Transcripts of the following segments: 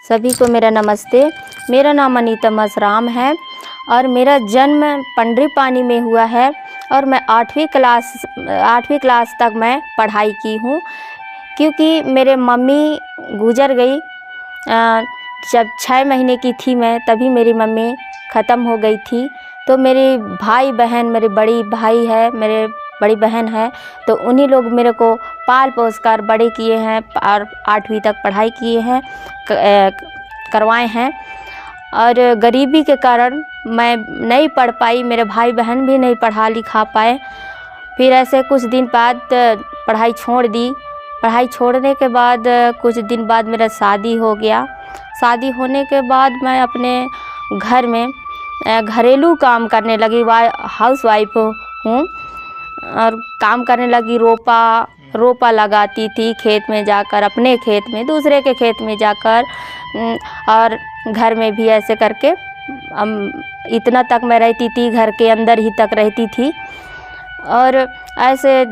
सभी को मेरा नमस्ते। मेरा नाम अनीता मसराम है और मेरा जन्म पंडरीपानी में हुआ है और मैं 8वीं क्लास तक मैं पढ़ाई की हूँ। क्योंकि मेरे मम्मी गुजर गई जब 6 महीने की थी मैं, तभी मेरी मम्मी ख़त्म हो गई थी। तो मेरे भाई बहन, मेरे बड़ी भाई है, मेरे बड़ी बहन है, तो उन्हीं लोग मेरे को पाल पोस कर बड़े किए हैं और 8वीं तक पढ़ाई किए हैं, करवाए हैं। और गरीबी के कारण मैं नहीं पढ़ पाई, मेरे भाई बहन भी नहीं पढ़ा लिखा पाए। फिर ऐसे कुछ दिन बाद पढ़ाई छोड़ दी। पढ़ाई छोड़ने के बाद कुछ दिन बाद मेरा शादी हो गया। शादी होने के बाद मैं अपने घर में घरेलू काम करने लगी। हाउस वाइफ हूँ और काम करने लगी। रोपा लगाती थी खेत में जाकर, अपने खेत में, दूसरे के खेत में जाकर, और घर में भी ऐसे करके इतना तक मैं रहती थी, घर के अंदर ही तक रहती थी और ऐसे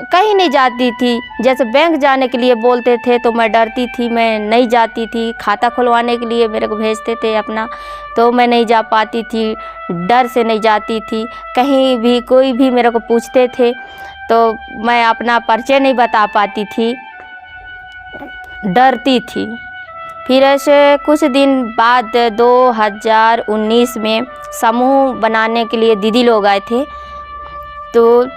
कहीं नहीं जाती थी। जैसे बैंक जाने के लिए बोलते थे तो मैं डरती थी, मैं नहीं जाती थी। खाता खुलवाने के लिए मेरे को भेजते थे अपना, तो मैं नहीं जा पाती थी, डर से नहीं जाती थी। कहीं भी कोई भी मेरे को पूछते थे तो मैं अपना परिचय नहीं बता पाती थी, डरती थी। फिर ऐसे कुछ दिन बाद 2019 में समूह बनाने के लिए दीदी लोग आए थे, तो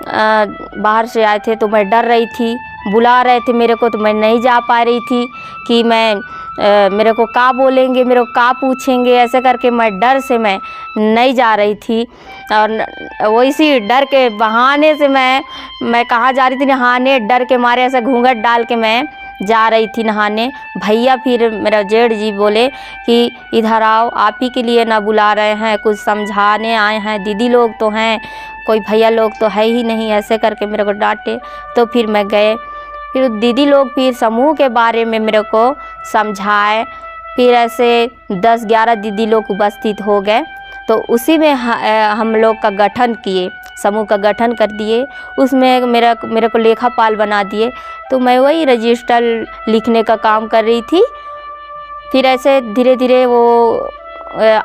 बाहर से आए थे, तो मैं डर रही थी। बुला रहे थे मेरे को तो मैं नहीं जा पा रही थी कि मेरे को क्या बोलेंगे, मेरे को क्या पूछेंगे, ऐसे करके मैं डर से मैं नहीं जा रही थी। और वैसी डर के बहाने से मैं कहाँ जा रही थी, नहाने। डर के मारे ऐसे घूंघट डाल के मैं जा रही थी नहाने। भैया फिर मेरा जेठ जी बोले कि इधर आओ, आप ही के लिए ना बुला रहे हैं, कुछ समझाने आए हैं, दीदी लोग तो हैं, कोई भैया लोग तो है ही नहीं, ऐसे करके मेरे को डांटे। तो फिर मैं गए। फिर दीदी लोग फिर समूह के बारे में मेरे को समझाए। फिर ऐसे 10-11 दीदी लोग उपस्थित हो गए, तो उसी में हम लोग का गठन किए, समूह का गठन कर दिए। उसमें मेरे को लेखापाल बना दिए। तो मैं वही रजिस्टर लिखने का काम कर रही थी। फिर ऐसे धीरे धीरे वो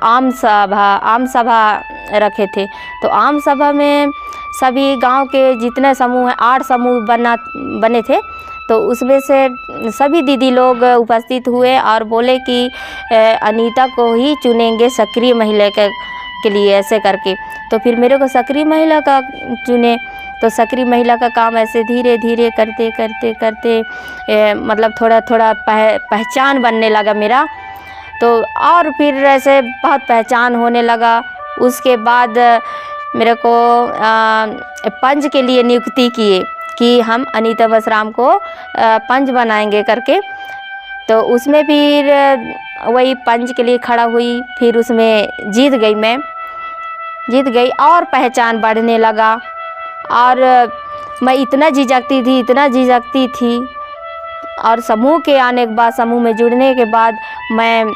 आम सभा रखे थे, तो आम सभा में सभी गांव के जितने समूह हैं, 8 समूह बने थे, तो उसमें से सभी दीदी लोग उपस्थित हुए और बोले कि अनीता को ही चुनेंगे सक्रिय महिला के लिए, ऐसे करके। तो फिर मेरे को सक्रिय महिला का चुने। तो सक्रिय महिला का काम ऐसे धीरे धीरे करते करते करते मतलब थोड़ा थोड़ा पहचान बनने लगा मेरा। तो और फिर ऐसे बहुत पहचान होने लगा। उसके बाद मेरे को पंच के लिए नियुक्ति किए कि हम अनीता मसराम को पंच बनाएंगे करके। तो उसमें फिर वही पंच के लिए खड़ा हुई। फिर उसमें जीत गई और पहचान बढ़ने लगा। और मैं इतना झिझकती थी और समूह के आने के बाद, समूह में जुड़ने के बाद मैं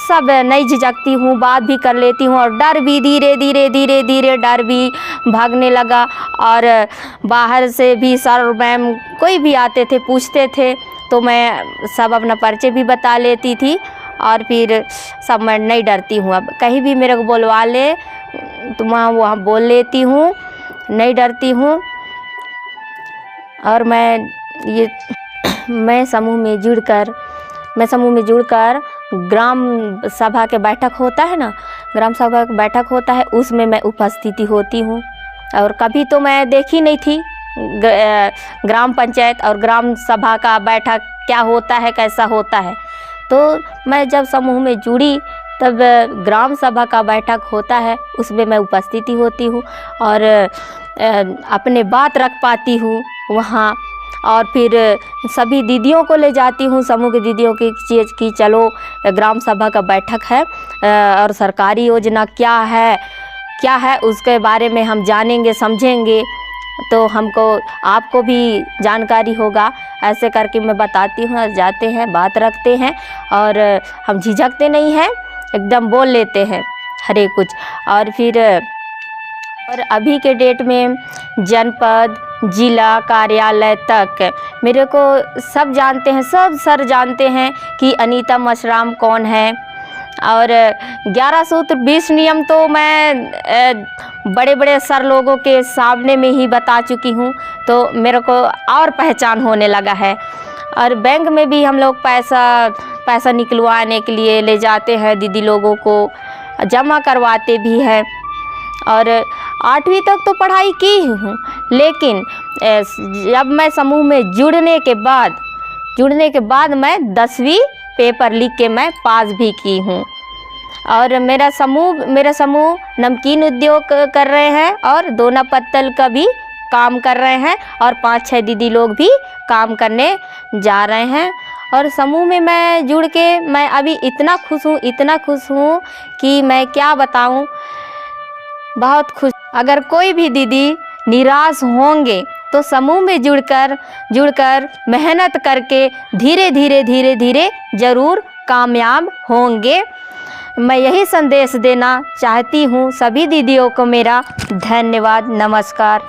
सब नहीं झिझकती हूँ, बात भी कर लेती हूँ। और डर भी धीरे धीरे डर भी भागने लगा। और बाहर से भी सर मैम कोई भी आते थे, पूछते थे, तो मैं सब अपना परिचय भी बता लेती थी। और फिर सब मैं नहीं डरती हूँ। अब कहीं भी मेरे को बोलवा ले तो वहाँ बोल लेती हूँ, नहीं डरती हूँ। और मैं समूह में जुड़कर ग्राम सभा के बैठक होता है ना, ग्राम सभा का बैठक होता है, उसमें मैं उपस्थिति होती हूँ। और कभी तो मैं देखी नहीं थी ग्राम पंचायत और ग्राम सभा का बैठक क्या होता है, कैसा होता है। तो मैं जब समूह में जुड़ी तब ग्राम सभा का बैठक होता है, उसमें मैं उपस्थिति होती हूँ और अपने बात रख पाती हूँ वहाँ। और फिर सभी दीदियों को ले जाती हूँ, समूह की दीदियों की चीज़ की चलो ग्राम सभा का बैठक है और सरकारी योजना क्या है उसके बारे में हम जानेंगे, समझेंगे, तो आपको भी जानकारी होगा। ऐसे करके मैं बताती हूँ। जाते हैं, बात रखते हैं और हम झिझकते नहीं हैं, एकदम बोल लेते हैं हर एक कुछ। और फिर अभी के डेट में जनपद, जिला कार्यालय तक मेरे को सब जानते हैं, सब सर जानते हैं कि अनीता मशराम कौन है। और 11 सूत्र 20 नियम तो मैं बड़े बड़े सर लोगों के सामने में ही बता चुकी हूँ, तो मेरे को और पहचान होने लगा है। और बैंक में भी हम लोग पैसा निकलवाने के लिए ले जाते हैं, दीदी लोगों को जमा करवाते भी हैं। और 8वीं तक तो पढ़ाई की हूँ, लेकिन जब मैं समूह में जुड़ने के बाद मैं 10वीं पेपर लिख के मैं पास भी की हूँ। और मेरा समूह नमकीन उद्योग कर रहे हैं और दोना पत्तल का भी काम कर रहे हैं, और 5-6 दीदी लोग भी काम करने जा रहे हैं। और समूह में मैं जुड़ के मैं अभी इतना खुश हूँ कि मैं क्या बताऊँ, बहुत खुश। अगर कोई भी दीदी निराश होंगे तो समूह में जुड़कर मेहनत करके धीरे ज़रूर कामयाब होंगे। मैं यही संदेश देना चाहती हूँ। सभी दीदियों को मेरा धन्यवाद, नमस्कार।